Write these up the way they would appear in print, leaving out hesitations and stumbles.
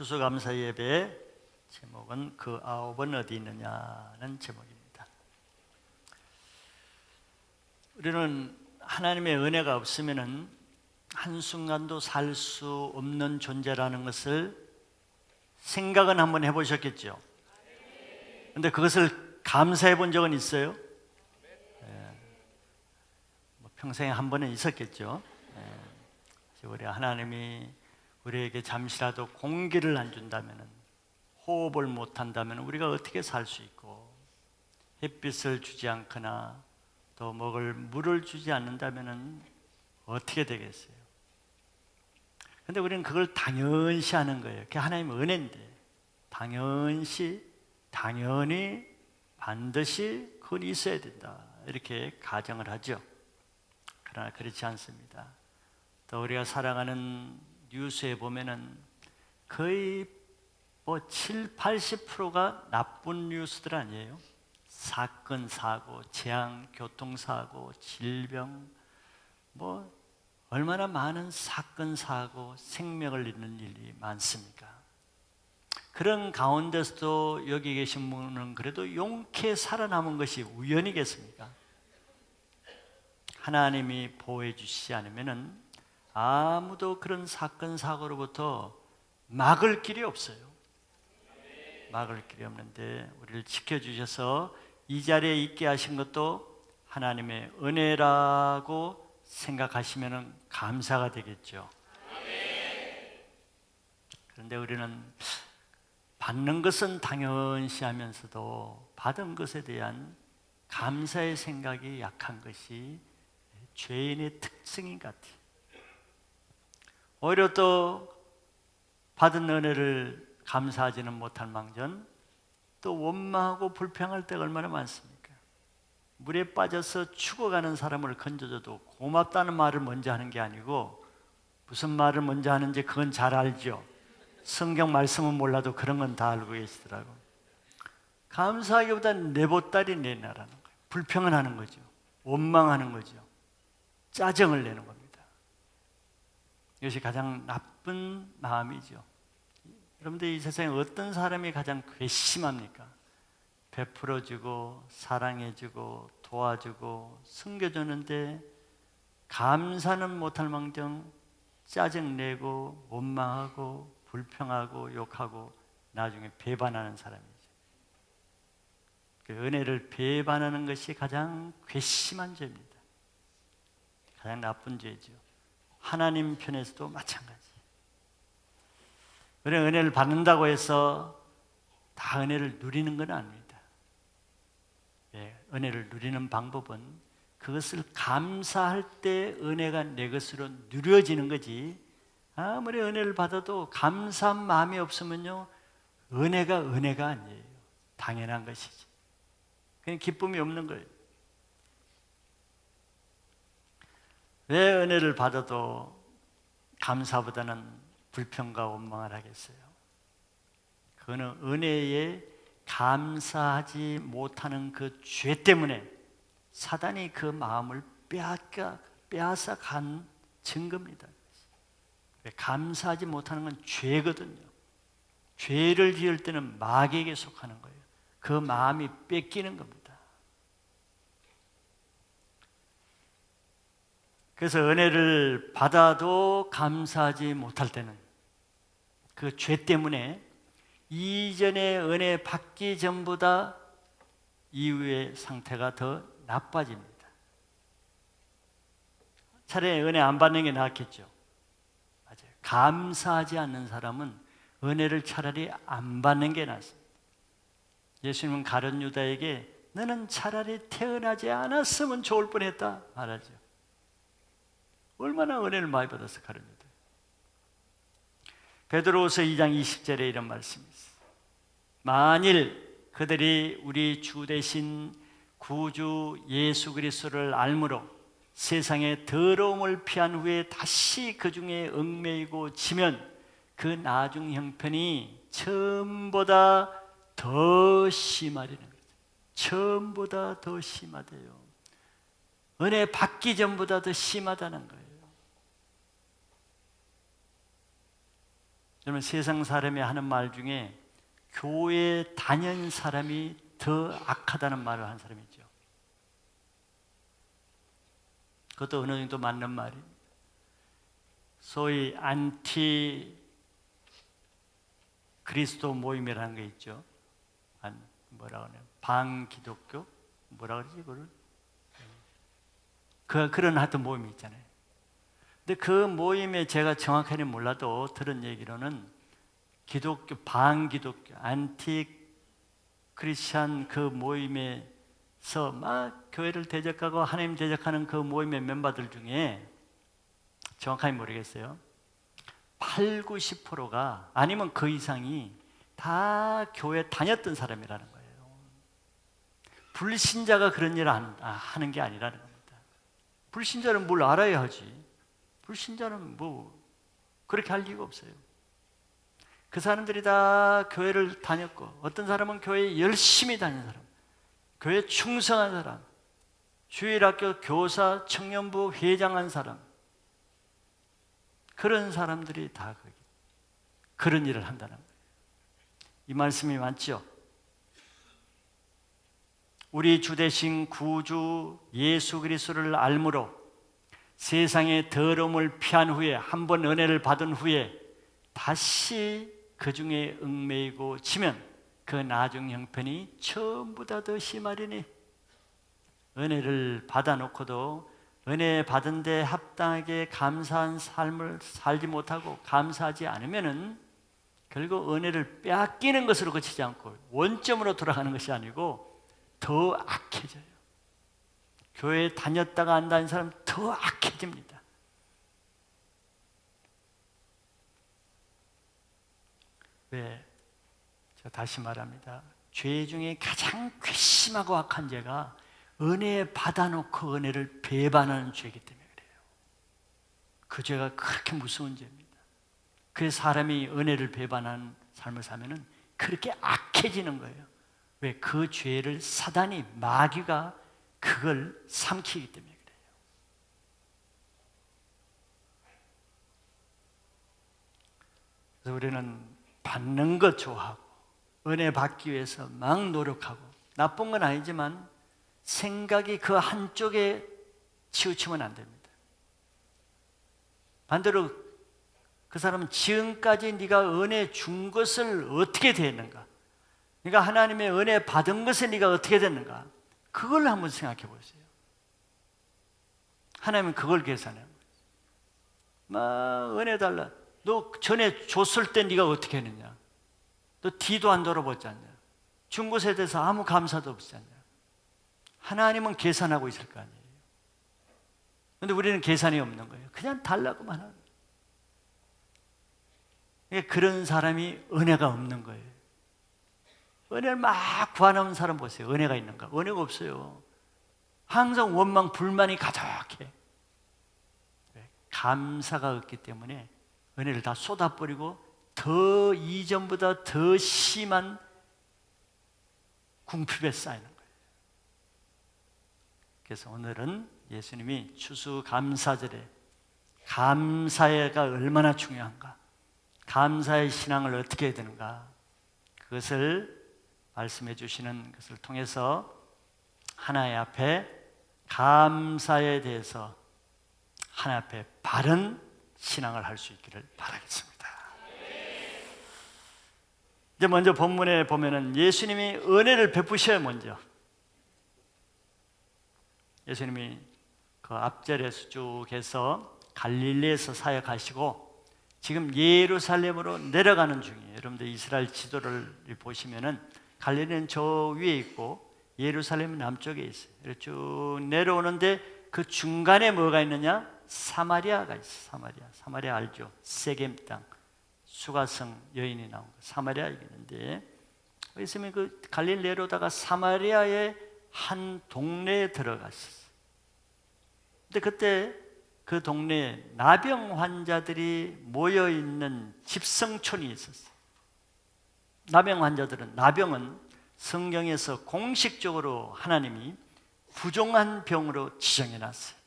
추수감사 예배 제목은 그 아홉은 어디 있느냐는 제목입니다. 우리는 하나님의 은혜가 없으면 한순간도 살 수 없는 존재라는 것을 생각은 한번 해보셨겠죠? 그런데 그것을 감사해 본 적은 있어요? 평생에 한 번은 있었겠죠. 우리 하나님이 우리에게 잠시라도 공기를 안 준다면, 호흡을 못 한다면 우리가 어떻게 살 수 있고, 햇빛을 주지 않거나 또 먹을 물을 주지 않는다면 어떻게 되겠어요? 근데 우리는 그걸 당연시 하는 거예요. 그게 하나님의 은혜인데 당연히 반드시 그건 있어야 된다, 이렇게 가정을 하죠. 그러나 그렇지 않습니다. 또 우리가 살아가는 뉴스에 보면은 거의 7, 80%가 나쁜 뉴스들 아니에요? 사건, 사고, 재앙, 교통사고, 질병, 얼마나 많은 사건, 사고, 생명을 잃는 일이 많습니까? 그런 가운데서도 여기 계신 분은 그래도 용케 살아남은 것이 우연이겠습니까? 하나님이 보호해 주시지 않으면 아무도 그런 사건, 사고로부터 막을 길이 없어요. 막을 길이 없는데 우리를 지켜주셔서 이 자리에 있게 하신 것도 하나님의 은혜라고 생각하시면 감사가 되겠죠. 그런데 우리는 받는 것은 당연시 하면서도 받은 것에 대한 감사의 생각이 약한 것이 죄인의 특징인 것 같아요. 오히려 또 받은 은혜를 감사하지는 못할 망정 또 원망하고 불평할 때가 얼마나 많습니까? 물에 빠져서 죽어가는 사람을 건져줘도 고맙다는 말을 먼저 하는 게 아니고, 무슨 말을 먼저 하는지 그건 잘 알죠. 성경 말씀은 몰라도 그런 건 다 알고 계시더라고. 감사하기보다는 내 보따리 내놔라는 거예요. 불평을 하는 거죠. 원망하는 거죠. 짜증을 내는 겁니다. 이것이 가장 나쁜 마음이죠. 여러분들, 이 세상에 어떤 사람이 가장 괘씸합니까? 베풀어주고 사랑해주고 도와주고 섬겨주는데 감사는 못할 망정 짜증내고 원망하고 불평하고 욕하고 나중에 배반하는 사람이죠. 그 은혜를 배반하는 것이 가장 괘씸한 죄입니다. 가장 나쁜 죄죠. 하나님 편에서도 마찬가지. 우리는 은혜를 받는다고 해서 다 은혜를 누리는 건 아닙니다. 은혜를 누리는 방법은 그것을 감사할 때 은혜가 내 것으로 누려지는 거지, 아무리 은혜를 받아도 감사한 마음이 없으면요, 은혜가 아니에요. 당연한 것이지. 그냥 기쁨이 없는 거예요. 왜 은혜를 받아도 감사보다는 불평과 원망을 하겠어요? 그거는 은혜에 감사하지 못하는 그 죄 때문에 사단이 그 마음을 빼앗아 간 증거입니다. 감사하지 못하는 건 죄거든요. 죄를 지을 때는 마귀에게 속하는 거예요. 그 마음이 뺏기는 겁니다. 그래서 은혜를 받아도 감사하지 못할 때는 그 죄 때문에 이전에 은혜 받기 전보다 이후의 상태가 더 나빠집니다. 차라리 은혜 안 받는 게 낫겠죠. 맞아요. 감사하지 않는 사람은 은혜를 차라리 안 받는 게 낫습니다. 예수님은 가룟 유다에게 너는 차라리 태어나지 않았으면 좋을 뻔했다 말하죠. 얼마나 은혜를 많이 받아서 가룟 유다. 베드로후서 2장 20절에 이런 말씀이 있어요. 만일 그들이 우리 주 대신 구주 예수 그리스도를 알므로 세상의 더러움을 피한 후에 다시 그 중에 얽매이고 지면 그 나중 형편이 처음보다 더 심하리는 거죠. 처음보다 더 심하대요. 은혜 받기 전보다 더 심하다는 거예요. 여러분, 세상 사람이 하는 말 중에 교회 다닌 사람이 더 악하다는 말을 한 사람이 있죠. 그것도 어느 정도 맞는 말입니다. 소위 안티 그리스도 모임이라는 게 있죠. 뭐라 그러냐, 반기독교? 뭐라 그러지 그걸? 그런 하여튼 모임이 있잖아요. 근데 그 모임에 제가 정확하게 몰라도 들은 얘기로는 기독교, 반기독교, 안티 크리스찬 그 모임에서 막 교회를 대적하고 하나님 대적하는 그 모임의 멤버들 중에 정확하게 모르겠어요. 8, 90%가 아니면 그 이상이 다 교회 다녔던 사람이라는 거예요. 불신자가 그런 일을 하는 게 아니라는 겁니다. 불신자는 뭘 알아야 하지. 불신자는 뭐 그렇게 할 이유가 없어요. 그 사람들이 다 교회를 다녔고, 어떤 사람은 교회에 열심히 다닌 사람, 교회에 충성한 사람, 주일학교 교사, 청년부 회장한 사람, 그런 사람들이 다 그런 일을 한다는 거예요. 이 말씀이 맞죠? 우리 주 대신 구주 예수 그리스도를 알므로 세상의 더러움을 피한 후에, 한 번 은혜를 받은 후에 다시 그 중에 얽매이고 지면 그 나중 형편이 전부 다 더 심하리니, 은혜를 받아놓고도 은혜 받은 데 합당하게 감사한 삶을 살지 못하고 감사하지 않으면은 결국 은혜를 빼앗기는 것으로 그치지 않고 원점으로 돌아가는 것이 아니고 더 악해져요. 교회에 다녔다가 안 다닌 사람 더 악해집니다. 왜? 제가 다시 말합니다. 죄 중에 가장 괘씸하고 악한 죄가 은혜 받아놓고 은혜를 배반하는 죄이기 때문에 그래요. 그 죄가 그렇게 무서운 죄입니다. 그래서 사람이 은혜를 배반하는 삶을 살면은 그렇게 악해지는 거예요. 왜? 그 죄를 사단이, 마귀가 그걸 삼키기 때문에 그래요. 그래서 우리는 받는 것 좋아하고 은혜 받기 위해서 막 노력하고, 나쁜 건 아니지만 생각이 그 한쪽에 치우치면 안 됩니다. 반대로 그 사람은 지금까지 네가 은혜 준 것을 어떻게 됐는가, 네가 하나님의 은혜 받은 것에 네가 어떻게 됐는가, 그걸 한번 생각해 보세요. 하나님은 그걸 계산해요. 막 은혜 달라. 너 전에 줬을 때 네가 어떻게 했느냐? 너 뒤도 안 돌아보지 않냐? 준 것에 대해서 아무 감사도 없지 않냐? 하나님은 계산하고 있을 거 아니에요. 그런데 우리는 계산이 없는 거예요. 그냥 달라고만 하는 거예요. 그런 사람이 은혜가 없는 거예요. 은혜를 막 구하는 사람 보세요. 은혜가 있는가? 은혜가 없어요. 항상 원망, 불만이 가득해. 감사가 없기 때문에 은혜를 다 쏟아버리고 더 이전보다 더 심한 궁핍에 쌓이는 거예요. 그래서 오늘은 예수님이 추수감사절에 감사가 얼마나 중요한가, 감사의 신앙을 어떻게 해야 되는가, 그것을 말씀해 주시는 것을 통해서 하나님 앞에 감사에 대해서 하나님 앞에 바른 신앙을 할 수 있기를 바라겠습니다. 이제 먼저 본문에 보면은 예수님이 은혜를 베푸셔요. 먼저 예수님이 그 앞절에서 쭉 해서 갈릴리에서 사역하시고 지금 예루살렘으로 내려가는 중이에요. 여러분들 이스라엘 지도를 보시면은 갈릴리는 저 위에 있고 예루살렘은 남쪽에 있어요. 쭉 내려오는데 그 중간에 뭐가 있느냐? 사마리아가 있어요. 사마리아 알죠? 세겜 땅, 수가성 여인이 나온 거 사마리아 있는데, 예수님이 그 갈릴리 내려오다가 사마리아의 한 동네에 들어갔어요. 근데 그때 그 동네에 나병 환자들이 모여 있는 집성촌이 있었어요. 나병은 성경에서 공식적으로 하나님이 부종한 병으로 지정해 놨어요.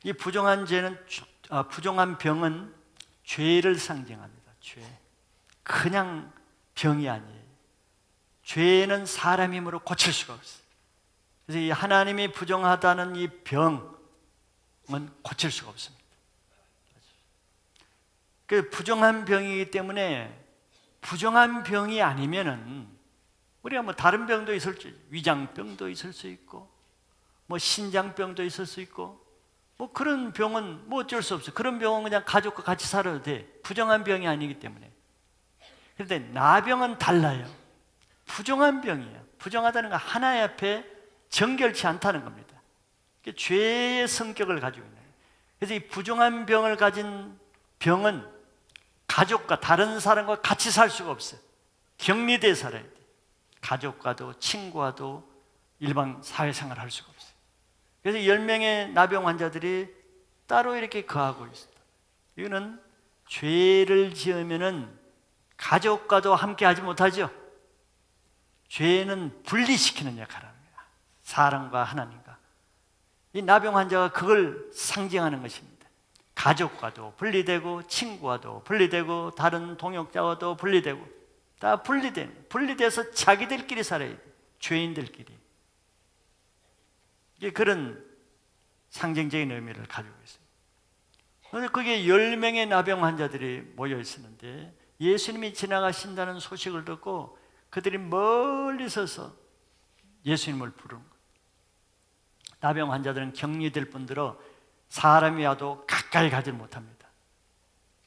이 부종한 병은 죄를 상징합니다. 죄. 그냥 병이 아니에요. 죄는 사람 힘으로 고칠 수가 없어요. 그래서 이 하나님이 부정하다는 이 병은 고칠 수가 없습니다. 그 부정한 병이기 때문에 부정한 병이 아니면은 우리가 뭐 다른 병도 있을 수 있고 위장병도 있을 수 있고 뭐 신장병도 있을 수 있고 뭐 그런 병은 뭐 어쩔 수 없어요. 그런 병은 그냥 가족과 같이 살아도 돼. 부정한 병이 아니기 때문에. 그런데 나병은 달라요. 부정한 병이에요. 부정하다는 건 하나님 앞에 정결치 않다는 겁니다. 죄의 성격을 가지고 있는 거예요. 그래서 이 부정한 병을 가진 병은 가족과 다른 사람과 같이 살 수가 없어요. 격리돼 살아야 돼요. 가족과도 친구와도 일반 사회생활을 할 수가 없어요. 그래서 10명의 나병 환자들이 따로 이렇게 거하고 있습니다. 이거는 죄를 지으면은 가족과도 함께 하지 못하죠. 죄는 분리시키는 역할을 합니다. 사람과 하나님과. 이 나병 환자가 그걸 상징하는 것입니다. 가족과도 분리되고 친구와도 분리되고 다른 동역자와도 분리되고 다 분리돼서 자기들끼리 살아야 돼요. 죄인들끼리. 이게 그런 상징적인 의미를 가지고 있습니다. 그런데 거기에 10명의 나병 환자들이 모여 있었는데 예수님이 지나가신다는 소식을 듣고 그들이 멀리 서서 예수님을 부르는 거예요. 나병 환자들은 격리될 뿐더러 사람이 와도 가까이 가지 못합니다.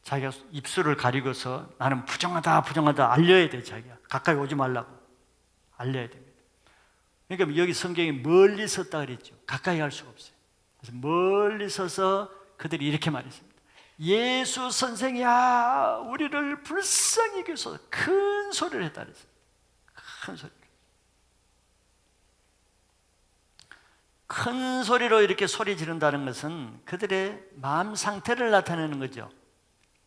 자기가 입술을 가리고서 나는 부정하다 알려야 돼. 자기가 가까이 오지 말라고 알려야 됩니다. 그러니까 여기 성경에 멀리 섰다 그랬죠. 가까이 갈 수가 없어요. 그래서 멀리 서서 그들이 이렇게 말했습니다. 예수 선생이야, 우리를 불쌍히 여기소서. 큰 소리를 했다 그랬어요. 큰 소리. 큰 소리로 이렇게 소리 지른다는 것은 그들의 마음 상태를 나타내는 거죠.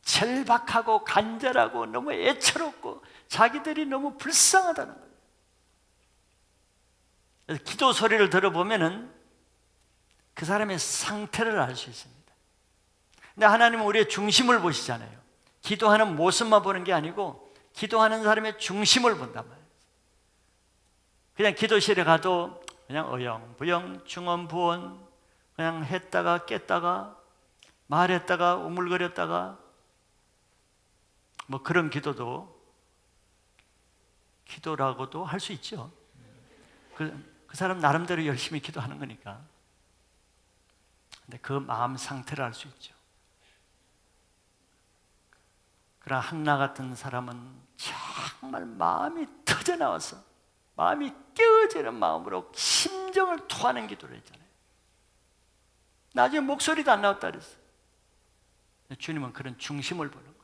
절박하고 간절하고 너무 애처롭고 자기들이 너무 불쌍하다는 거예요. 그래서 기도 소리를 들어보면은 그 사람의 상태를 알 수 있습니다. 근데 하나님은 우리의 중심을 보시잖아요. 기도하는 모습만 보는 게 아니고 기도하는 사람의 중심을 본단 말이에요. 그냥 기도실에 가도 그냥 어영부영 중언부언 그냥 했다가 깼다가 말했다가 우물거렸다가 뭐 그런 기도라고도 할 수 있죠. 그 사람 나름대로 열심히 기도하는 거니까. 근데 그 마음 상태를 알 수 있죠. 그러나 한나 같은 사람은 정말 마음이 터져나와서 마음이 깨어지는 마음으로 심정을 토하는 기도를 했잖아요. 나중에 목소리도 안 나왔다 그랬어요. 주님은 그런 중심을 보는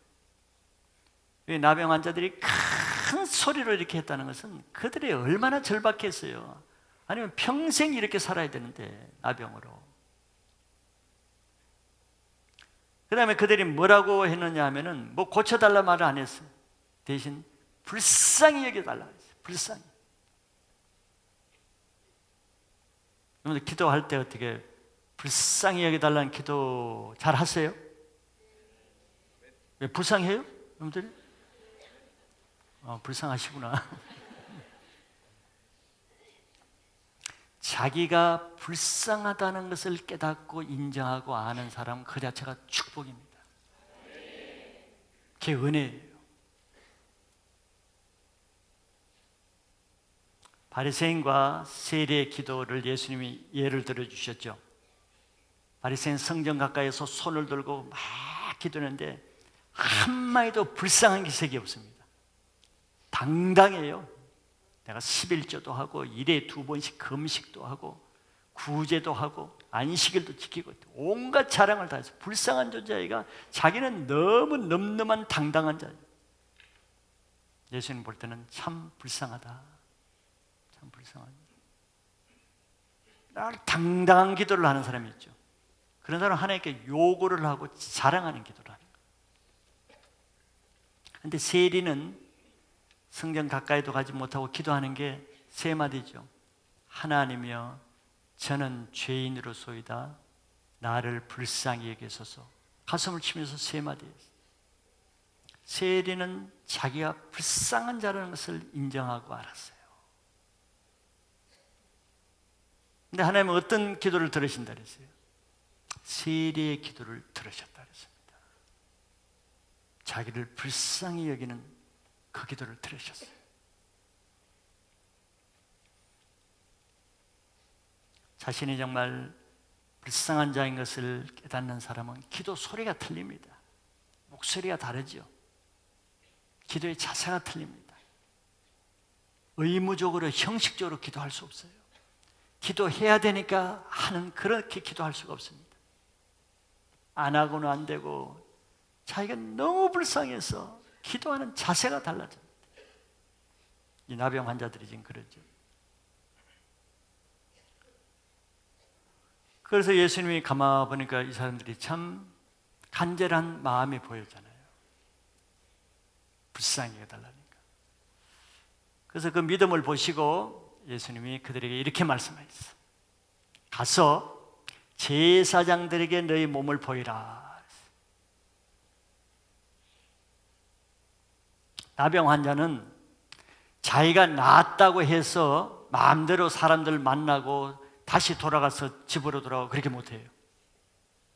거예요. 나병 환자들이 큰 소리로 이렇게 했다는 것은 그들이 얼마나 절박했어요. 아니면 평생 이렇게 살아야 되는데 나병으로. 그 다음에 그들이 뭐라고 했느냐 하면은 뭐 고쳐달라 말을 안 했어요. 대신 불쌍히 여겨달라 했어요. 불쌍히. 여러분들 기도할 때 어떻게 불쌍히 여겨달라는 기도 잘 하세요? 왜 불쌍해요? 여러분들? 불쌍하시구나. 자기가 불쌍하다는 것을 깨닫고 인정하고 아는 사람 그 자체가 축복입니다. 그게 은혜예요. 바리새인과 세리의 기도를 예수님이 예를 들어 주셨죠. 바리새인 성전 가까이서 손을 들고 막 기도하는데 한마디도 불쌍한 기색이 없습니다. 당당해요. 내가 11조도 하고 일에 2번씩 금식도 하고 구제도 하고 안식일도 지키고 온갖 자랑을 다 해서 불쌍한 존재가 자기는 너무 늠름한 당당한 자예요. 예수님 볼 때는 참 불쌍하다. 참 불쌍하다. 당당한 기도를 하는 사람이 있죠. 그런 사람은 하나님께 요구를 하고 자랑하는 기도를 하는 거예요. 그런데 세리는 성전 가까이도 가지 못하고 기도하는 게 세 마디죠. 하나님이여 저는 죄인으로소이다. 나를 불쌍히 여기소서. 가슴을 치면서 세 마디 했어요. 세리는 자기가 불쌍한 자라는 것을 인정하고 알았어요. 근데 하나님은 어떤 기도를 들으신다 그랬어요? 세리의 기도를 들으셨다 그랬습니다. 자기를 불쌍히 여기는 그 기도를 들으셨어요. 자신이 정말 불쌍한 자인 것을 깨닫는 사람은 기도 소리가 틀립니다. 목소리가 다르죠. 기도의 자세가 틀립니다. 의무적으로 형식적으로 기도할 수 없어요. 기도해야 되니까 하는 그렇게 기도할 수가 없습니다. 안 하고는 안 되고 자기가 너무 불쌍해서 기도하는 자세가 달라집니다. 이 나병 환자들이 지금 그러죠. 그래서 예수님이 가만 보니까 이 사람들이 참 간절한 마음이 보였잖아요. 불쌍히 해달라니까. 그래서 그 믿음을 보시고 예수님이 그들에게 이렇게 말씀하셨어요. 가서 제사장들에게 너희 몸을 보이라. 나병 환자는 자기가 나았다고 해서 마음대로 사람들 만나고 다시 돌아가서 집으로 돌아가고 그렇게 못해요.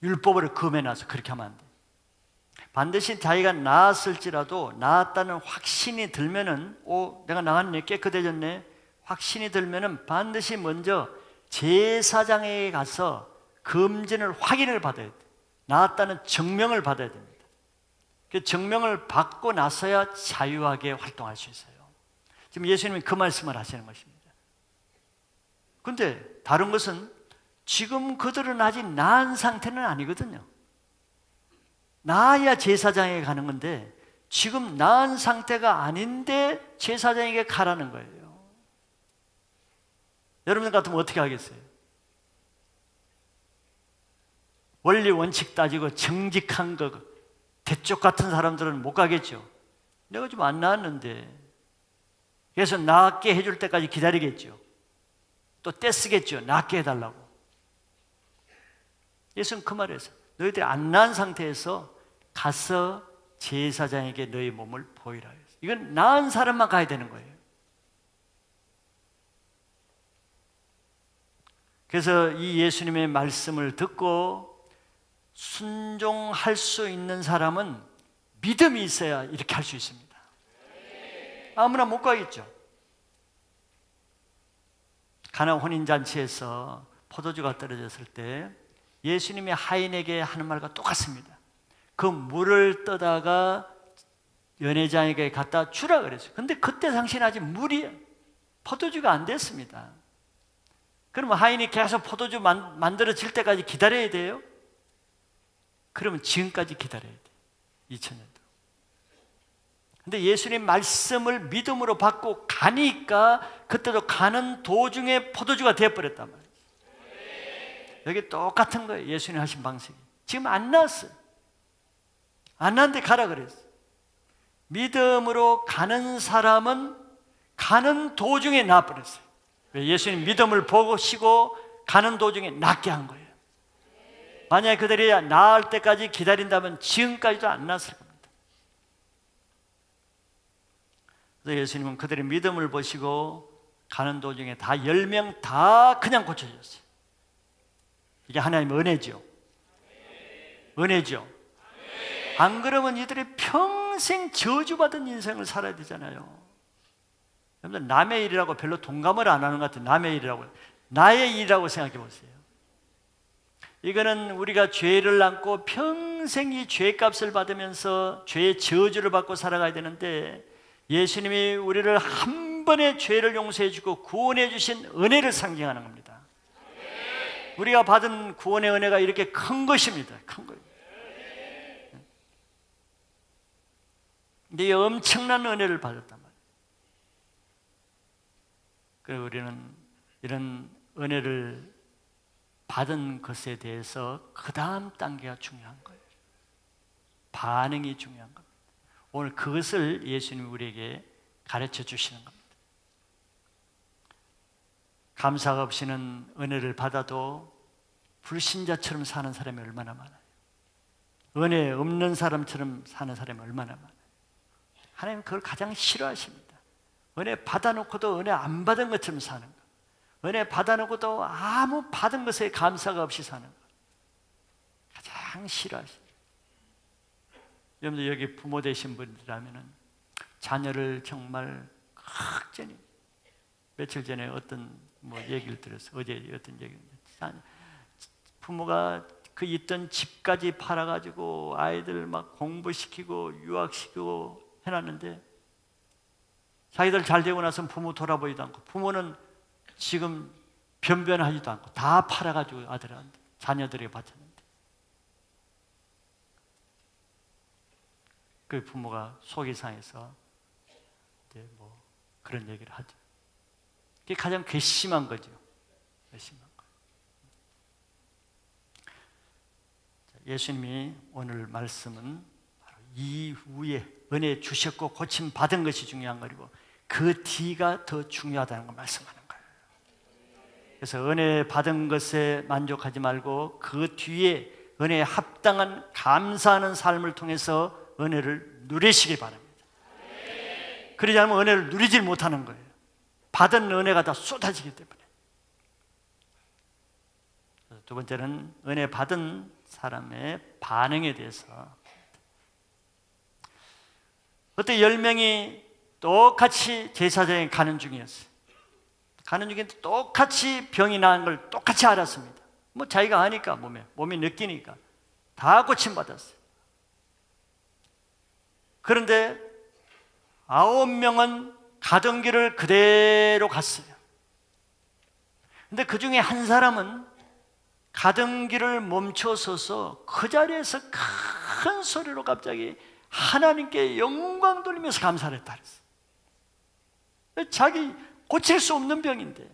율법으로 금해놔서 그렇게 하면 안 돼. 반드시 자기가 나았을지라도 나았다는 확신이 들면은 내가 나았네, 깨끗해졌네 확신이 들면은 반드시 먼저 제사장에게 가서 검진을 확인을 받아야 돼. 나았다는 증명을 받아야 됩니다. 그 증명을 받고 나서야 자유하게 활동할 수 있어요. 지금 예수님이 그 말씀을 하시는 것입니다. 근데 다른 것은 지금 그들은 아직 나은 상태는 아니거든요. 나아야 제사장에게 가는 건데 지금 나은 상태가 아닌데 제사장에게 가라는 거예요. 여러분 같으면 어떻게 하겠어요? 원리 원칙 따지고 정직한 거 대쪽 같은 사람들은 못 가겠죠. 내가 좀 안 나았는데 그래서 낫게 해줄 때까지 기다리겠죠. 또 떼쓰겠죠. 낫게 해달라고. 예수는 그 말을 했어요. 너희들이 안 나은 상태에서 가서 제사장에게 너희 몸을 보이라 했어요. 이건 나은 사람만 가야 되는 거예요. 그래서 이 예수님의 말씀을 듣고 순종할 수 있는 사람은 믿음이 있어야 이렇게 할 수 있습니다. 아무나 못 가겠죠. 가나 혼인잔치에서 포도주가 떨어졌을 때 예수님이 하인에게 하는 말과 똑같습니다. 그 물을 떠다가 연회장에게 갖다 주라 그랬어요. 근데 그때 당시는 아직 포도주가 안 됐습니다. 그러면 하인이 계속 포도주 만들어질 때까지 기다려야 돼요? 그러면 지금까지 기다려야 돼요. 2000년도. 근데 예수님 말씀을 믿음으로 받고 가니까 그때도 가는 도중에 포도주가 되어버렸단 말이에요. 여기 똑같은 거예요. 예수님 하신 방식이. 지금 안 나왔어요. 안 나왔는데 가라 그랬어요. 믿음으로 가는 사람은 가는 도중에 나와버렸어요. 예수님 믿음을 보시고 가는 도중에 낫게 한 거예요. 만약에 그들이 나을 때까지 기다린다면 지금까지도 안 나았을 겁니다. 그래서 예수님은 그들의 믿음을 보시고 가는 도중에 다 10명 다 그냥 고쳐졌어요. 이게 하나님의 은혜죠. 은혜죠. 안 그러면 이들이 평생 저주받은 인생을 살아야 되잖아요. 여러분들 남의 일이라고 별로 동감을 안 하는 것 같아요. 남의 일이라고. 나의 일이라고 생각해 보세요. 이거는 우리가 죄를 안고 평생 이 죄값을 받으면서 죄의 저주를 받고 살아가야 되는데 예수님이 우리를 한 번의 죄를 용서해 주고 구원해 주신 은혜를 상징하는 겁니다. 우리가 받은 구원의 은혜가 이렇게 큰 것입니다. 큰 거예요. 근데 이 엄청난 은혜를 받았단 말이에요. 그래서 우리는 이런 은혜를 받은 것에 대해서 그 다음 단계가 중요한 거예요. 반응이 중요한 겁니다. 오늘 그것을 예수님이 우리에게 가르쳐 주시는 겁니다. 감사가 없이는 은혜를 받아도 불신자처럼 사는 사람이 얼마나 많아요. 은혜 없는 사람처럼 사는 사람이 얼마나 많아요. 하나님 그걸 가장 싫어하십니다. 은혜 받아놓고도 은혜 안 받은 것처럼 사는 것, 은혜 받아놓고도 아무 받은 것에 감사가 없이 사는 것, 가장 싫어하십니다. 여러분들 여기 부모 되신 분이라면 자녀를 정말 극전히, 며칠 전에 어떤 얘기를 들었어요. 어제 어떤 얘기인데, 부모가 그 있던 집까지 팔아가지고 아이들 막 공부시키고 유학시키고 해놨는데, 자기들 잘 되고 나서 부모 돌아보지도 않고, 부모는 지금 변변하지도 않고 다 팔아가지고 아들한테, 자녀들에게 바쳤는데, 그 부모가 속이 상해서 이제 그런 얘기를 하죠. 그게 가장 괘씸한 거죠. 괘씸한 거. 예수님이 오늘 말씀은 바로 이후에 은혜 주셨고 고침 받은 것이 중요한 거고, 그 뒤가 더 중요하다는 걸 말씀하는 거예요. 그래서 은혜 받은 것에 만족하지 말고 그 뒤에 은혜에 합당한 감사하는 삶을 통해서 은혜를 누리시기 바랍니다. 그러지 않으면 은혜를 누리질 못하는 거예요. 받은 은혜가 다 쏟아지기 때문에. 두 번째는 은혜 받은 사람의 반응에 대해서. 그때 10명이 똑같이 제사장에 가는 중이었어요. 가는 중인데 똑같이 병이 나는 걸 똑같이 알았습니다. 자기가 아니까, 몸이 느끼니까 다 고침받았어요. 그런데 9명은 가던 길을 그대로 갔어요. 근데 그 중에 한 사람은 가던 길을 멈춰서서 그 자리에서 큰 소리로 갑자기 하나님께 영광 돌리면서 감사를 했다 그랬어요. 자기 고칠 수 없는 병인데,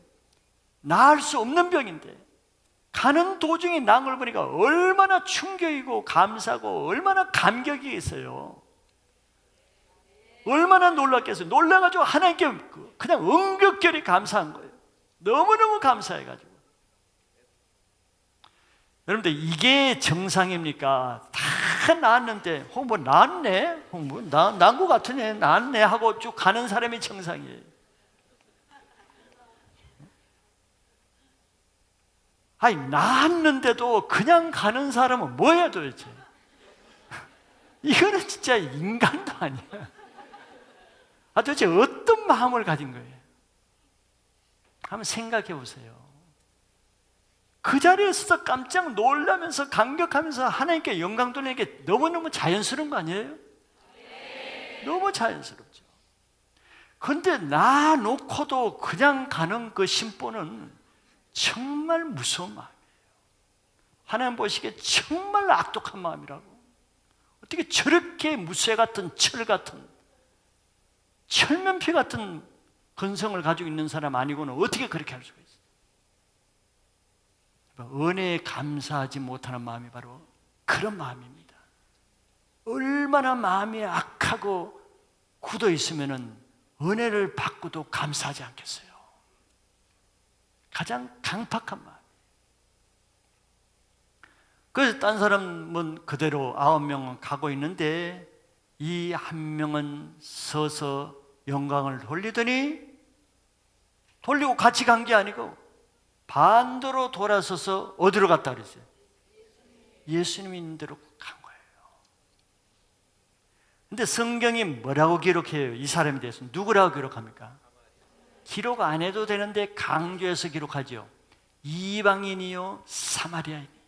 나을 수 없는 병인데, 가는 도중에 난 걸 보니까 얼마나 충격이고 감사고 얼마나 감격이 있어요. 얼마나 놀랐겠어요. 놀라가지고 하나님께 그냥 응격결이 감사한 거예요. 너무너무 감사해가지고. 여러분들, 이게 정상입니까? 다 나았는데 나았네, 난 것 같으네, 나았네 하고 쭉 가는 사람이 정상이에요. 아니, 나았는데도 그냥 가는 사람은 뭐예요 도대체? 이거는 진짜 인간도 아니야. 도대체 어떤 마음을 가진 거예요? 한번 생각해 보세요. 그 자리에서 깜짝 놀라면서 감격하면서 하나님께 영광 돌리는 게 너무너무 자연스러운 거 아니에요? 너무 자연스럽죠. 그런데 나 놓고도 그냥 가는 그 심보는 정말 무서운 마음이에요. 하나님 보시기에 정말 악독한 마음이라고. 어떻게 저렇게 무쇠 같은 철 같은, 철면피 같은 근성을 가지고 있는 사람 아니고는 어떻게 그렇게 할 수가 있어요? 은혜에 감사하지 못하는 마음이 바로 그런 마음입니다. 얼마나 마음이 악하고 굳어 있으면은 은혜를 받고도 감사하지 않겠어요? 가장 강팍한 마음. 그래서 딴 사람은 그대로 9명은 가고 있는데, 이 한 명은 서서 영광을 돌리더니, 돌리고 같이 간 게 아니고 반대로 돌아서서 어디로 갔다 그랬어요? 예수님이 있는 데로 간 거예요. 근데 성경이 뭐라고 기록해요? 이 사람에 대해서 누구라고 기록합니까? 기록 안 해도 되는데 강조해서 기록하죠. 이방인이요 사마리아인이요.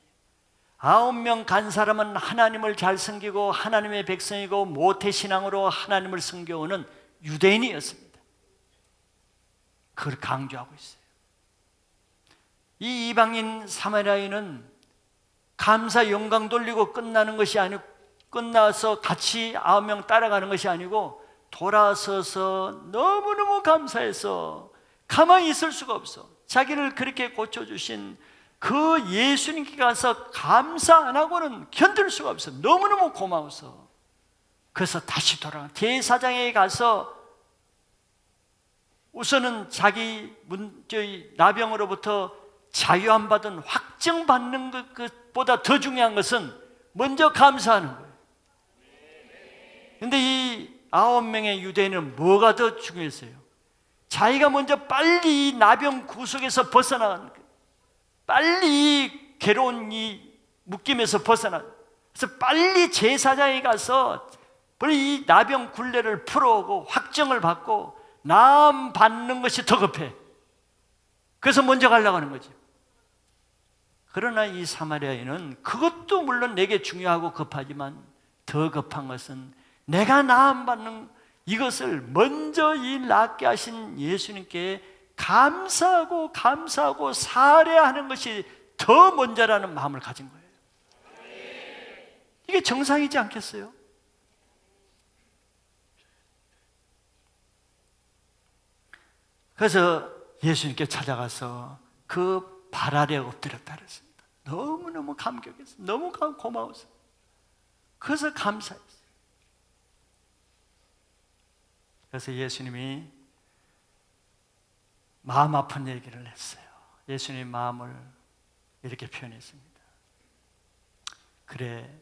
9명 간 사람은 하나님을 잘 섬기고 하나님의 백성이고 모태신앙으로 하나님을 섬겨오는 유대인이었습니다. 그걸 강조하고 있어요. 이 이방인 사마리아인은 감사 영광 돌리고 끝나는 것이 아니고, 끝나서 같이 9명 따라가는 것이 아니고 돌아서서 너무너무 감사해서 가만히 있을 수가 없어. 자기를 그렇게 고쳐주신 그 예수님께 가서 감사 안 하고는 견딜 수가 없어. 너무너무 고마워서. 그래서 다시 돌아가 제사장에게 가서 우선은 자기 나병으로부터 자유함 받은 확정받는 것보다 더 중요한 것은 먼저 감사하는 거예요. 그런데 이 9명의 유대인은 뭐가 더 중요했어요? 자기가 먼저 빨리 이 나병 구속에서 벗어나는 거예요. 빨리 이 괴로운 이 묶임에서 벗어나. 그래서 빨리 제사장에 가서 이 나병 굴레를 풀어오고 확정을 받고 나음 받는 것이 더 급해. 그래서 먼저 가려고 하는 거죠. 그러나 이 사마리아인은 그것도 물론 내게 중요하고 급하지만 더 급한 것은 내가 나음 받는 이것을 먼저 이 낫게 하신 예수님께 감사하고 사례하는 것이 더 먼저라는 마음을 가진 거예요. 이게 정상이지 않겠어요? 그래서 예수님께 찾아가서 그 발 아래에 엎드렸다 그랬습니다. 너무너무 감격했어요. 너무 고마웠어요. 그래서 감사했어요. 그래서 예수님이 마음 아픈 얘기를 했어요. 예수님 마음을 이렇게 표현했습니다. 그래,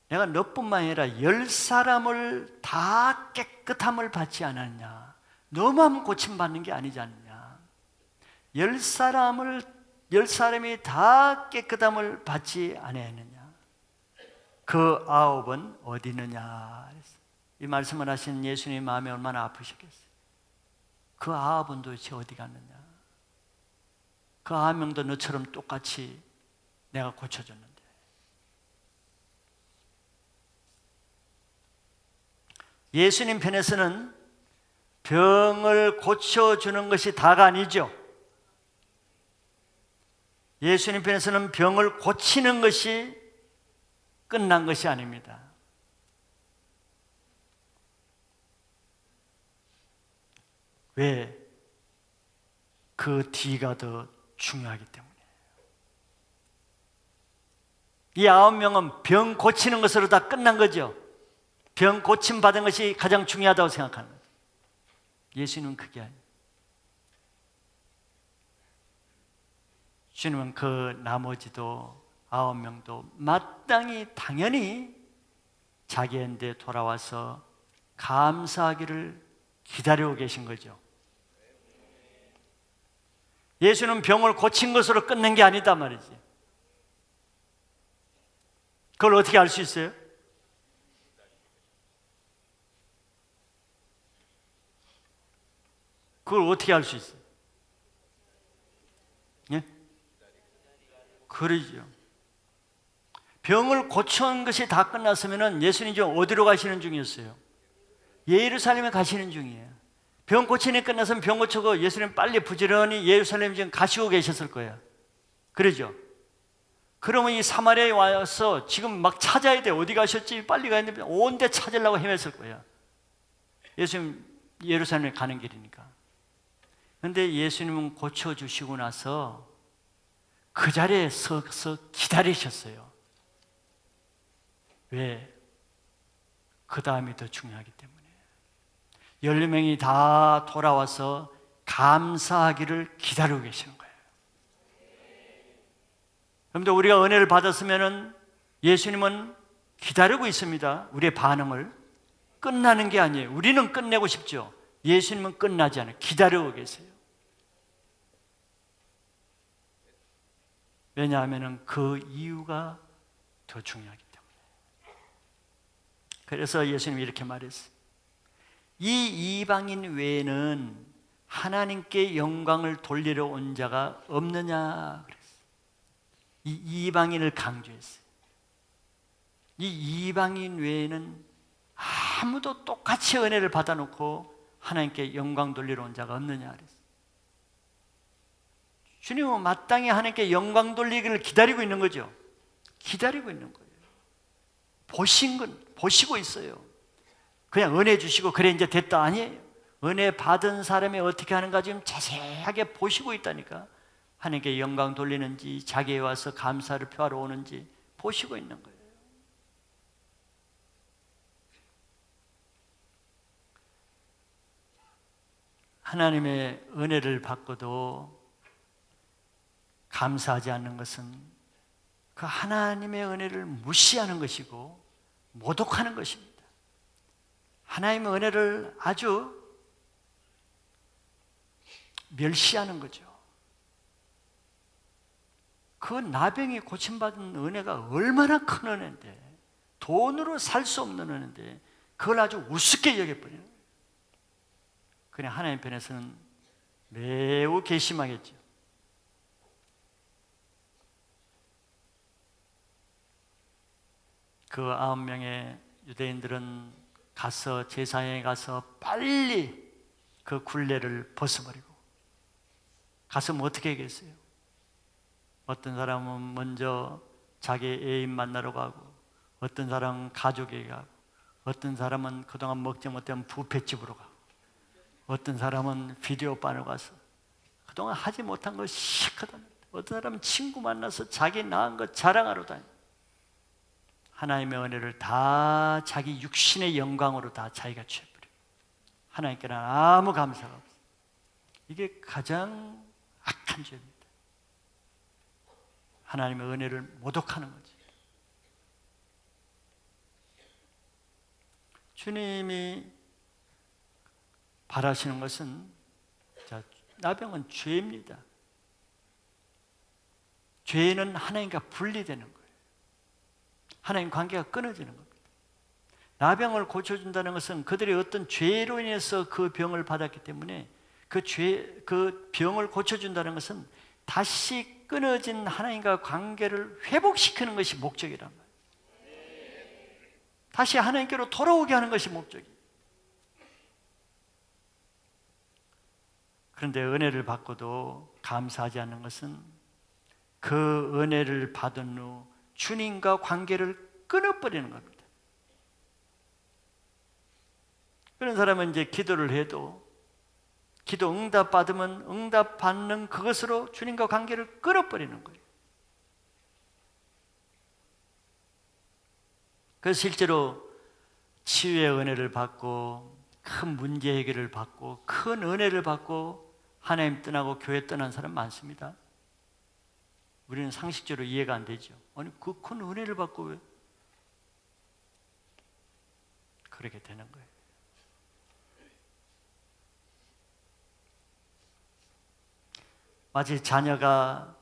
내가 너뿐만 아니라 10사람을 다 깨끗함을 받지 않았냐? 너만 고침받는 게 아니지 않느냐? 10사람이 다 깨끗함을 받지 아니했느냐? 그 9은 어디 있느냐? 이 말씀을 하신 예수님 마음이 얼마나 아프셨겠어요? 그 9은 도대체 어디 갔느냐? 그 9명도 너처럼 똑같이 내가 고쳐줬는데. 예수님 편에서는 병을 고쳐주는 것이 다가 아니죠. 예수님 편에서는 병을 고치는 것이 끝난 것이 아닙니다. 왜? 그 뒤가 더 중요하기 때문에. 이 9명은 병 고치는 것으로 다 끝난 거죠. 병 고침 받은 것이 가장 중요하다고 생각하는 거죠. 예수님은 그게 아니에요. 주님은 그 나머지도 9명도 마땅히 당연히 자기한테 돌아와서 감사하기를 기다리고 계신 거죠. 예수는 병을 고친 것으로 끝낸 게 아니다 말이지. 그걸 어떻게 알 수 있어요? 그걸 어떻게 알 수 있어요? 예? 그러죠. 병을 고친 것이 다 끝났으면 예수님 지금 어디로 가시는 중이었어요? 예루살렘에 가시는 중이에요. 병 고치는 끝나서는 병 고치고 예수님 빨리 부지런히 예루살렘 지금 가시고 계셨을 거예요. 그러죠? 그러면 이 사마리아에 와서 지금 막 찾아야 돼. 어디 가셨지? 빨리 가야 되는데 온 데 찾으려고 헤맸을 거예요. 예수님 예루살렘에 가는 길이니까. 그런데 예수님은 고쳐주시고 나서 그 자리에 서서 기다리셨어요. 왜? 그 다음이 더 중요하기 때문에. 10명이 다 돌아와서 감사하기를 기다리고 계시는 거예요. 그런데 우리가 은혜를 받았으면 예수님은 기다리고 있습니다. 우리의 반응을. 끝나는 게 아니에요. 우리는 끝내고 싶죠. 예수님은 끝나지 않아요. 기다리고 계세요. 왜냐하면 그 이유가 더 중요하기 때문에. 그래서 예수님이 이렇게 말했어요. 이 이방인 외에는 하나님께 영광을 돌리러 온 자가 없느냐 그랬어요. 이 이방인을 강조했어요. 이 이방인 외에는 아무도 똑같이 은혜를 받아놓고 하나님께 영광 돌리러 온 자가 없느냐 그랬어요. 주님은 마땅히 하나님께 영광 돌리기를 기다리고 있는 거죠. 기다리고 있는 거예요. 보시고 있어요. 그냥 은혜 주시고 그래 이제 됐다 아니에요. 은혜 받은 사람이 어떻게 하는가 지금 자세하게 보시고 있다니까. 하나님께 영광 돌리는지 자기에 와서 감사를 표하러 오는지 보시고 있는 거예요. 하나님의 은혜를 받고도 감사하지 않는 것은 그 하나님의 은혜를 무시하는 것이고 모독하는 것입니다. 하나님의 은혜를 아주 멸시하는 거죠. 그 나병이 고침받은 은혜가 얼마나 큰 은혜인데, 돈으로 살 수 없는 은혜인데 그걸 아주 우습게 여겨버리는 거예요. 그냥 하나님 편에서는 매우 괘씸하겠죠. 그 9명의 유대인들은 가서 제사장에 가서 빨리 그 굴레를 벗어버리고 가서 뭐 어떻게 하겠어요? 어떤 사람은 먼저 자기 애인 만나러 가고, 어떤 사람은 가족에게 가고, 어떤 사람은 그동안 먹지 못한 뷔페집으로 가고, 어떤 사람은 비디오 바로 가서 그동안 하지 못한 거 시커던, 어떤 사람은 친구 만나서 자기 낳은 거 자랑하러 다니고, 하나님의 은혜를 다 자기 육신의 영광으로 다 자기가 취해버려요. 하나님께는 아무 감사가 없어요. 이게 가장 악한 죄입니다. 하나님의 은혜를 모독하는 거지. 주님이 바라시는 것은, 자, 나병은 죄입니다. 죄는 하나님과 분리되는 거예요. 하나님 관계가 끊어지는 겁니다. 나병을 고쳐준다는 것은 그들이 어떤 죄로 인해서 그 병을 받았기 때문에 그 병을 고쳐준다는 것은 다시 끊어진 하나님과 관계를 회복시키는 것이 목적이란 말이에요. 다시 하나님께로 돌아오게 하는 것이 목적이에요. 그런데 은혜를 받고도 감사하지 않는 것은 그 은혜를 받은 후 주님과 관계를 끊어버리는 겁니다. 그런 사람은 이제 기도를 해도 기도 응답 받으면 응답 받는 그것으로 주님과 관계를 끊어버리는 거예요. 그래서 실제로 치유의 은혜를 받고 큰 문제 해결을 받고 큰 은혜를 받고 하나님 떠나고 교회 떠난 사람 많습니다. 우리는 상식적으로 이해가 안 되죠. 아니, 그 큰 은혜를 받고 왜 그렇게 되는 거예요. 마치 자녀가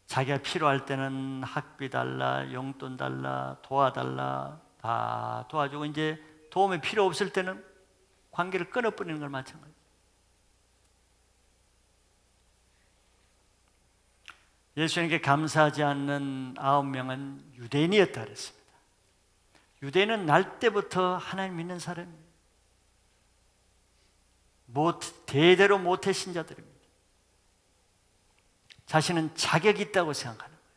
자기가 필요할 때는 학비 달라, 용돈 달라, 도와달라 다 도와주고, 이제 도움이 필요 없을 때는 관계를 끊어버리는 걸 마찬가지예요. 예수님께 감사하지 않는 9명은 유대인이었다 그랬습니다. 유대인은 날 때부터 하나님 믿는 사람입니다. 대대로 모태신자들입니다. 자신은 자격이 있다고 생각하는 거예요.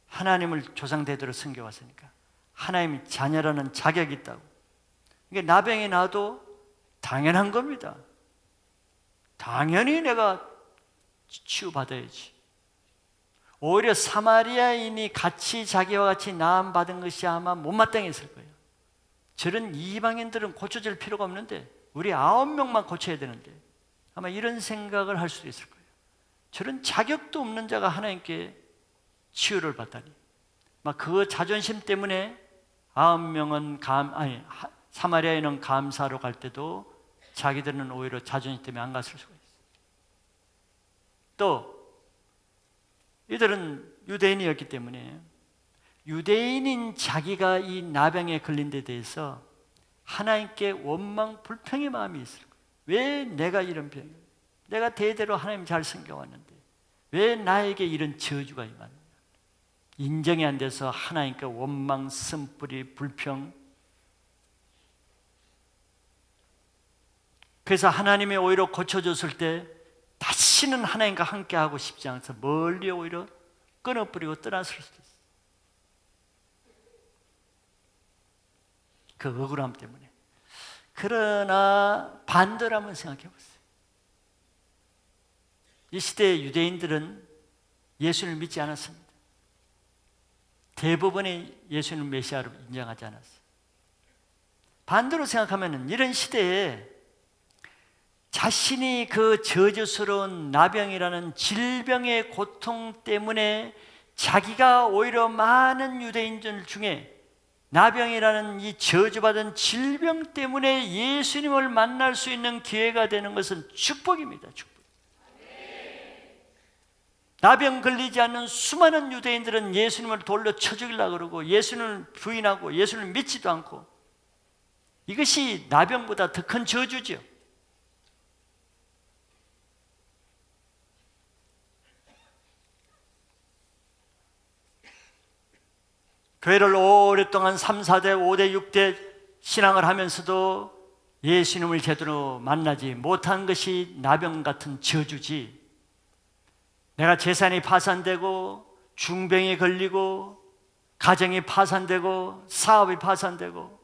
하나님을 조상대대로 섬겨왔으니까 하나님 자녀라는 자격이 있다고. 이게 나병이 나도 당연한 겁니다. 당연히 내가 치유받아야지. 오히려 사마리아인이 같이 자기와 같이 나음받은 것이 아마 못마땅했을 거예요. 저런 이방인들은 고쳐질 필요가 없는데 우리 9명만 고쳐야 되는데, 아마 이런 생각을 할 수도 있을 거예요. 저런 자격도 없는 자가 하나님께 치유를 받다니. 막 그 자존심 때문에 9명은 사마리아인은 감사하러 갈 때도 자기들은 오히려 자존심 때문에 안 갔을 수가 있어요. 또 이들은 유대인이었기 때문에 유대인인 자기가 이 나병에 걸린 데 대해서 하나님께 원망 불평의 마음이 있을 거예요. 왜 내가 이런 병이야? 내가 대대로 하나님 잘 섬겨왔는데 왜 나에게 이런 저주가 임하느냐? 인정이 안 돼서 하나님께 원망, 쓴뿌리, 불평. 그래서 하나님이 오히려 고쳐줬을 때 다시는 하나님과 함께하고 싶지 않아서 멀리 오히려 끊어버리고 떠났을 수도 있어요. 그 억울함 때문에. 그러나 반대로 한번 생각해 보세요. 이 시대의 유대인들은 예수를 믿지 않았습니다. 대부분이 예수는 메시아로 인정하지 않았어요. 반대로 생각하면 이런 시대에 자신이 그 저주스러운 나병이라는 질병의 고통 때문에 자기가 오히려 많은 유대인들 중에 나병이라는 이 저주받은 질병 때문에 예수님을 만날 수 있는 기회가 되는 것은 축복입니다. 축복. 나병 걸리지 않는 수많은 유대인들은 예수님을 돌로 쳐 죽이려고 그러고 예수님을 부인하고 예수님을 믿지도 않고, 이것이 나병보다 더 큰 저주죠. 교회를 오랫동안 3, 4대, 5대, 6대 신앙을 하면서도 예수님을 제대로 만나지 못한 것이 나병 같은 저주지, 내가 재산이 파산되고 중병에 걸리고 가정이 파산되고 사업이 파산되고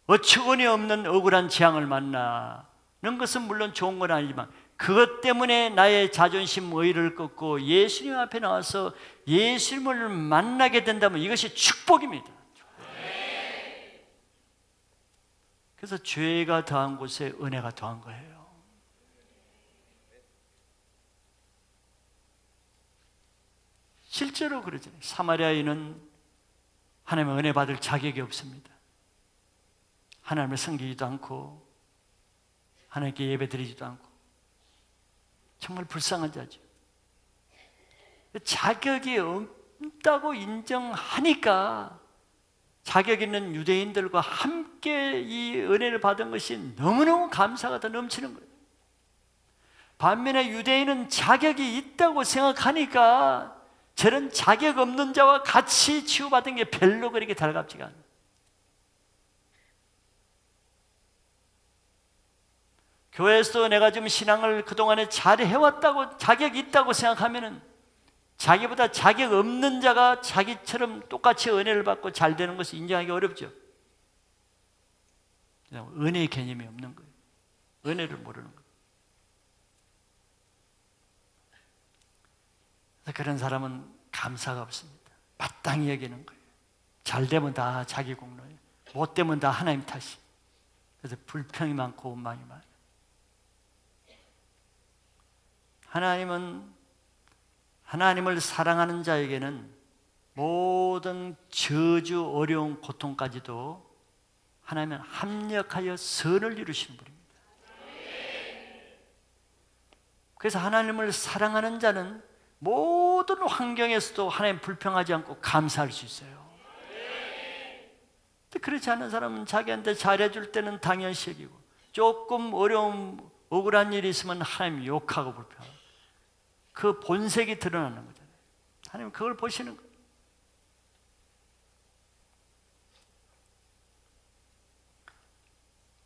어처구니 없는 억울한 재앙을 만나는 것은 물론 좋은 건 아니지만, 그것 때문에 나의 자존심 의의를 꺾고 예수님 앞에 나와서 예수님을 만나게 된다면 이것이 축복입니다. 그래서 죄가 더한 곳에 은혜가 더한 거예요. 실제로 그러잖아요. 사마리아인은 하나님의 은혜 받을 자격이 없습니다. 하나님을 섬기지도 않고 하나님께 예배드리지도 않고 정말 불쌍한 자죠. 자격이 없다고 인정하니까 자격 있는 유대인들과 함께 이 은혜를 받은 것이 너무너무 감사가 더 넘치는 거예요. 반면에 유대인은 자격이 있다고 생각하니까 저런 자격 없는 자와 같이 치유받은 게 별로 그렇게 달갑지가 않아요. 교회에서도 내가 지금 신앙을 그동안에 잘 해왔다고 자격이 있다고 생각하면은 자기보다 자격 없는 자가 자기처럼 똑같이 은혜를 받고 잘 되는 것을 인정하기 어렵죠. 은혜의 개념이 없는 거예요. 은혜를 모르는 거예요. 그래서 그런 사람은 감사가 없습니다. 마땅히 여기는 거예요. 잘 되면 다 자기 공로예요. 못 되면 다 하나님 탓이. 그래서 불평이 많고 원망이 많아요. 하나님은 하나님을 사랑하는 자에게는 모든 저주, 어려운 고통까지도 하나님은 합력하여 선을 이루시는 분입니다. 그래서 하나님을 사랑하는 자는 모든 환경에서도 하나님 불평하지 않고 감사할 수 있어요. 그렇지 않은 사람은 자기한테 잘해줄 때는 당연시 여기고 조금 어려운 억울한 일이 있으면 하나님 욕하고 불평하고, 그 본색이 드러나는 거잖아요. 하나님 그걸 보시는 거예요.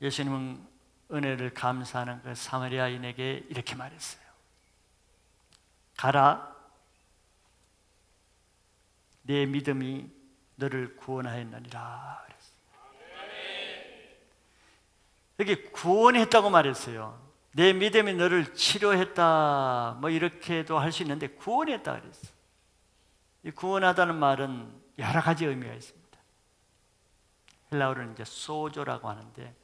예수님은 은혜를 감사하는 그 사마리아인에게 이렇게 말했어요. 가라, 내 믿음이 너를 구원하였느니라 그랬어요. 여기 구원했다고 말했어요. 내 믿음이 너를 치료했다, 뭐 이렇게도 할 수 있는데 구원했다 그랬어요. 이 구원하다는 말은 여러 가지 의미가 있습니다. 헬라어로는 이제 소조라고 하는데,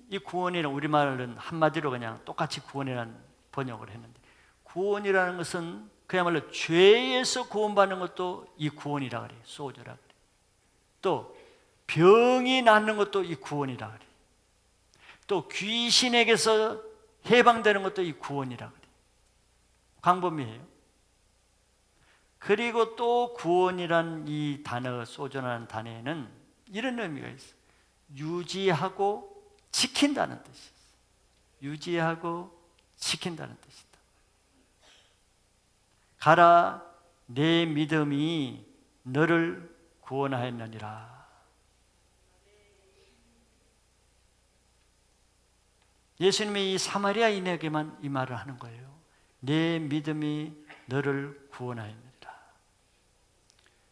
이 구원이란 우리말은 한마디로 그냥 똑같이 구원이라는 번역을 했는데, 구원이라는 것은 그야말로 죄에서 구원받는 것도 이 구원이라 그래요. 소조라 그래요. 또 병이 낫는 것도 이 구원이라 그래요. 또 귀신에게서 해방되는 것도 이 구원이라 그래요. 광범위해요. 그리고 또 구원이란 이 단어, 소조라는 단어에는 이런 의미가 있어요. 유지하고 지킨다는 뜻이 있어요. 유지하고 지킨다는 뜻이다. 가라, 내 믿음이 너를 구원하였느니라. 예수님이 이 사마리아인에게만 이 말을 하는 거예요. 내 믿음이 너를 구원하였느니라.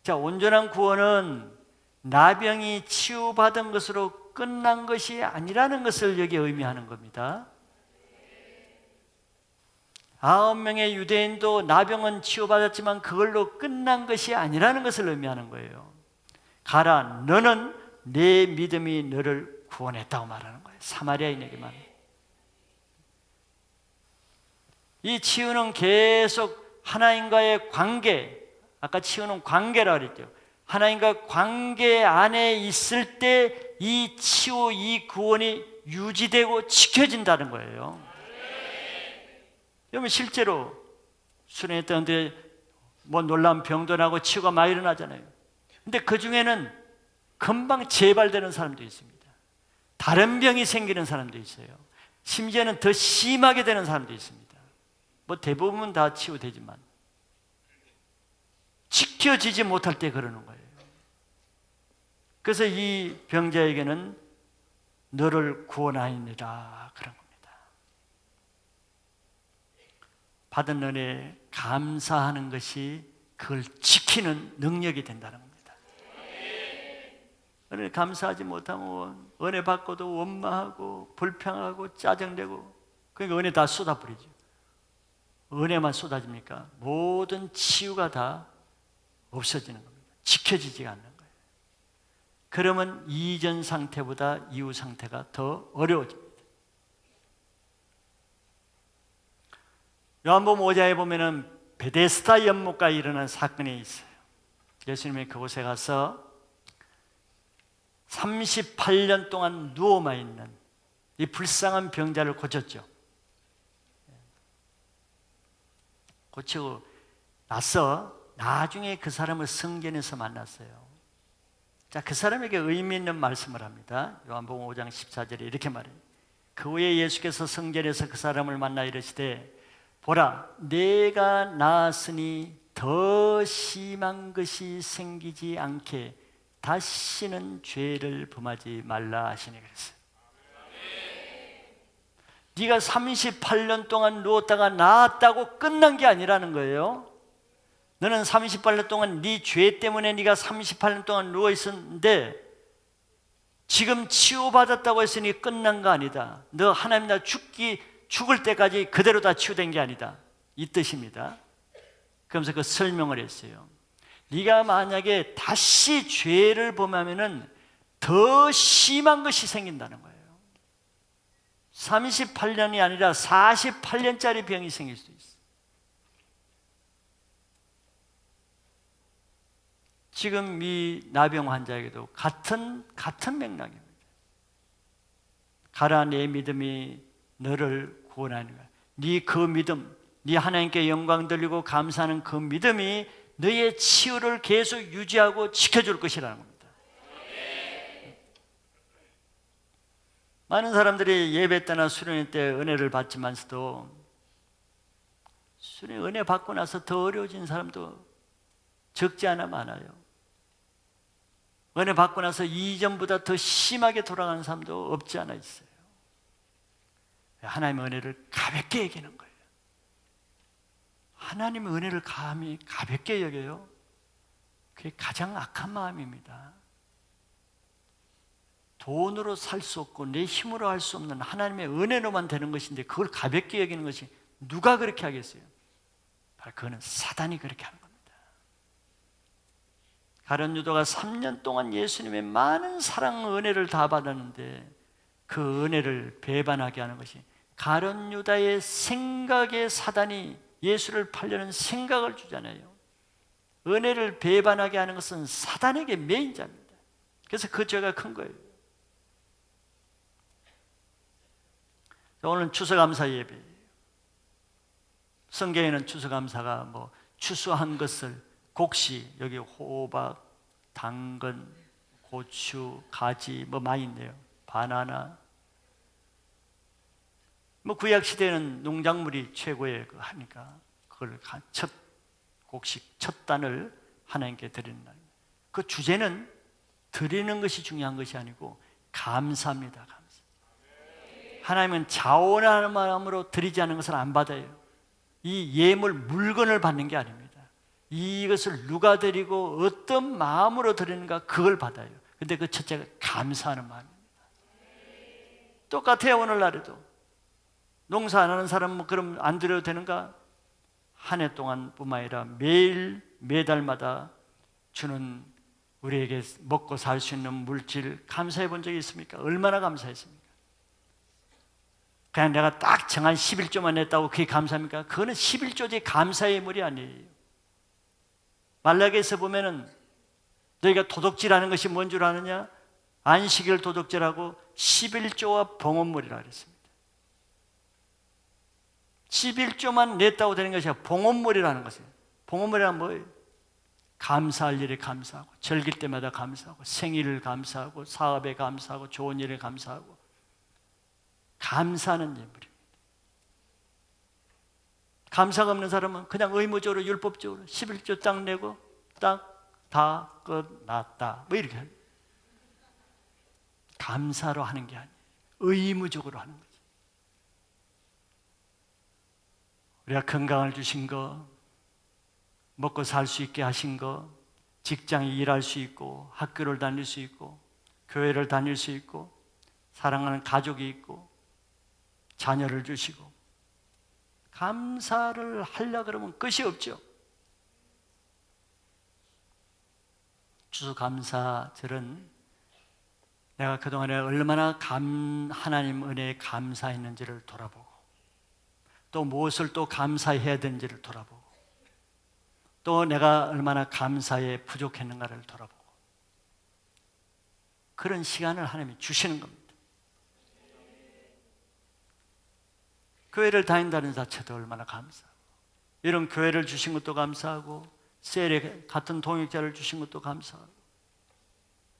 자, 온전한 구원은 나병이 치유받은 것으로 끝난 것이 아니라는 것을 여기 의미하는 겁니다. 9명의 유대인도 나병은 치유받았지만 그걸로 끝난 것이 아니라는 것을 의미하는 거예요. 가라, 너는 내 믿음이 너를 구원했다고 말하는 거예요. 사마리아인에게만. 이 치유는 계속 하나님과의 관계, 아까 치유는 관계라고 그랬죠. 하나님과 관계 안에 있을 때 이 치유, 이 구원이 유지되고 지켜진다는 거예요. 여러분 실제로 수련했던 데 뭐 놀라운 병도 나고 치유가 많이 일어나잖아요. 근데 그 중에는 금방 재발되는 사람도 있습니다. 다른 병이 생기는 사람도 있어요. 심지어는 더 심하게 되는 사람도 있습니다. 뭐 대부분 다 치유되지만 지켜지지 못할 때 그러는 거예요. 그래서 이 병자에게는 너를 구원하니라 그런 겁니다. 받은 은혜에 감사하는 것이 그걸 지키는 능력이 된다는 겁니다. 은혜 감사하지 못하면 은혜 받고도 원망하고 불평하고 짜증내고, 그러니까 은혜 다 쏟아버리죠. 은혜만 쏟아집니까? 모든 치유가 다 없어지는 겁니다. 지켜지지가 않는 거예요. 그러면 이전 상태보다 이후 상태가 더 어려워집니다. 요한복음 5장에 보면은 베데스다 연못가에 일어난 사건이 있어요. 예수님이 그곳에 가서 38년 동안 누워만 있는 이 불쌍한 병자를 고쳤죠. 고치고 나서 나중에 그 사람을 성전에서 만났어요. 자, 그 사람에게 의미 있는 말씀을 합니다. 요한복음 5장 14절에 이렇게 말해요. 그 후에 예수께서 성전에서 그 사람을 만나 이르시되 보라, 내가 나았으니 더 심한 것이 생기지 않게 다시는 죄를 범하지 말라 하시니 그랬어요. 네가 38년 동안 누웠다가 나았다고 끝난 게 아니라는 거예요. 너는 38년 동안 네 죄 때문에 네가 38년 동안 누워 있었는데 지금 치유받았다고 했으니 끝난 거 아니다. 너 하나님 나 죽을 때까지 그대로 다 치유된 게 아니다. 이 뜻입니다. 그러면서 그 설명을 했어요. 네가 만약에 다시 죄를 범하면은 더 심한 것이 생긴다는 거예요. 38년이 아니라 48년짜리 병이 생길 수도 있어요. 지금 이 나병 환자에게도 같은 맥락입니다. 가라, 내 믿음이 너를 구원하는 거야. 네 그 믿음, 네 하나님께 영광 돌리고 감사하는 그 믿음이 너의 치유를 계속 유지하고 지켜줄 것이라는 겁니다. 많은 사람들이 예배 때나 수련회 때 은혜를 받지만서도 수련회 은혜 받고 나서 더 어려워진 사람도 적지 않아 많아요. 은혜 받고 나서 이전보다 더 심하게 돌아가는 사람도 없지 않아 있어요. 하나님의 은혜를 가볍게 여기는 거예요. 하나님의 은혜를 감히 가볍게 여겨요. 그게 가장 악한 마음입니다. 돈으로 살 수 없고 내 힘으로 할 수 없는 하나님의 은혜로만 되는 것인데 그걸 가볍게 여기는 것이 누가 그렇게 하겠어요? 바로 그거는 사단이 그렇게 하는 겁니다. 가룟 유다가 3년 동안 예수님의 많은 사랑 은혜를 다 받았는데 그 은혜를 배반하게 하는 것이 가룟 유다의 생각에 사단이 예수를 팔려는 생각을 주잖아요. 은혜를 배반하게 하는 것은 사단에게 매인자입니다. 그래서 그 죄가 큰 거예요. 오늘은 추수감사 예배예요. 성경에는 추수감사가 뭐 추수한 것을 곡식, 여기 호박, 당근, 고추, 가지 뭐 많이 있네요. 바나나. 뭐 구약 시대는 농작물이 최고의 하니까 그걸 첫 곡식, 첫 단을 하나님께 드리는 날. 그 주제는 드리는 것이 중요한 것이 아니고 감사합니다. 감사. 하나님은 자원하는 마음으로 드리지 않은 것을 안 받아요. 이 예물, 물건을 받는 게 아닙니다. 이것을 누가 드리고 어떤 마음으로 드리는가 그걸 받아요. 근데 그 첫째가 감사하는 마음입니다. 똑같아요. 오늘날에도 농사 안 하는 사람은 그럼 안 드려도 되는가? 한 해 동안뿐만 아니라 매일 매달마다 주는 우리에게 먹고 살 수 있는 물질 감사해 본 적이 있습니까? 얼마나 감사했습니까? 그냥 내가 딱 정한 11조만 냈다고 그게 감사합니까? 그거는 11조지 감사의 물이 아니에요. 말라기에서 보면은 너희가 도둑질하는 것이 뭔 줄 아느냐? 안식일 도둑질하고 11조와 봉헌물이라 그랬습니다. 11조만 냈다고 되는 것이 아니라 봉헌물이라는 것이에요. 봉헌물이란 뭐예요? 감사할 일에 감사하고, 절기 때마다 감사하고, 생일을 감사하고, 사업에 감사하고, 좋은 일에 감사하고, 감사하는 예물입니다. 감사가 없는 사람은 그냥 의무적으로 율법적으로 11조 딱 내고 딱 다 끝났다 뭐 이렇게 합니다. 감사로 하는 게 아니에요. 의무적으로 하는 거죠. 우리가 건강을 주신 거, 먹고 살 수 있게 하신 거, 직장에 일할 수 있고, 학교를 다닐 수 있고, 교회를 다닐 수 있고, 사랑하는 가족이 있고, 자녀를 주시고, 감사를 하려고 그러면 끝이 없죠. 추수감사절은 내가 그동안에 얼마나 하나님 은혜에 감사했는지를 돌아보고, 또 무엇을 또 감사해야 되는지를 돌아보고, 또 내가 얼마나 감사에 부족했는가를 돌아보고, 그런 시간을 하나님이 주시는 겁니다. 교회를 다닌다는 자체도 얼마나 감사하고, 이런 교회를 주신 것도 감사하고, 셀에 같은 동역자를 주신 것도 감사하고,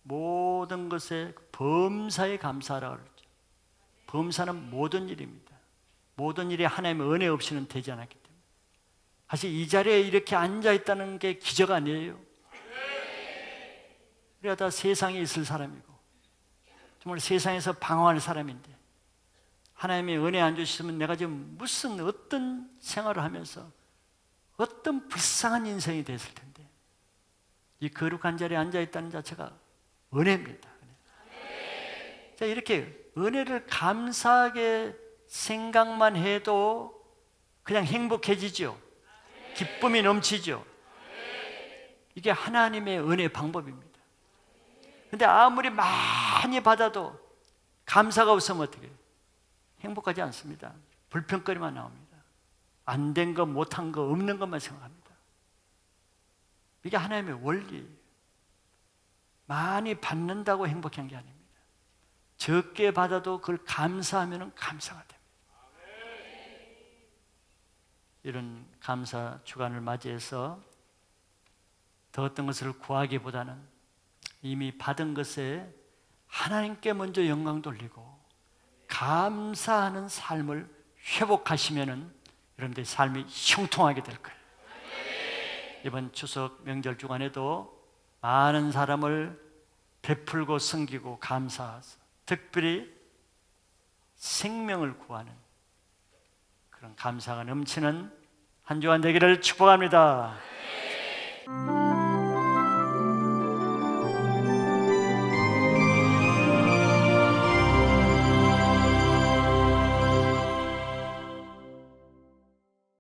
모든 것에 범사에 감사하라고 그러죠. 범사는 모든 일입니다. 모든 일이 하나님의 은혜 없이는 되지 않았기 때문에. 사실 이 자리에 이렇게 앉아있다는 게 기적 아니에요. 우리가 다 세상에 있을 사람이고, 정말 세상에서 방황할 사람인데, 하나님의 은혜 안 주시면 내가 지금 무슨 어떤 생활을 하면서 어떤 불쌍한 인생이 됐을 텐데, 이 거룩한 자리에 앉아있다는 자체가 은혜입니다. 자, 이렇게 은혜를 감사하게 생각만 해도 그냥 행복해지죠. 기쁨이 넘치죠. 이게 하나님의 은혜 방법입니다. 근데 아무리 많이 받아도 감사가 없으면 어떻게 해요? 행복하지 않습니다. 불평거리만 나옵니다. 안 된 거, 못한 거, 없는 것만 생각합니다. 이게 하나님의 원리예요. 많이 받는다고 행복한 게 아닙니다. 적게 받아도 그걸 감사하면 감사가 됩니다. 이런 감사 주간을 맞이해서 더 어떤 것을 구하기보다는 이미 받은 것에 하나님께 먼저 영광 돌리고 감사하는 삶을 회복하시면은 여러분들의 삶이 형통하게 될 거예요. 이번 추석 명절 주간에도 많은 사람을 베풀고 섬기고 감사해서 특별히 생명을 구하는 그런 감사가 넘치는 한 주간 되기를 축복합니다.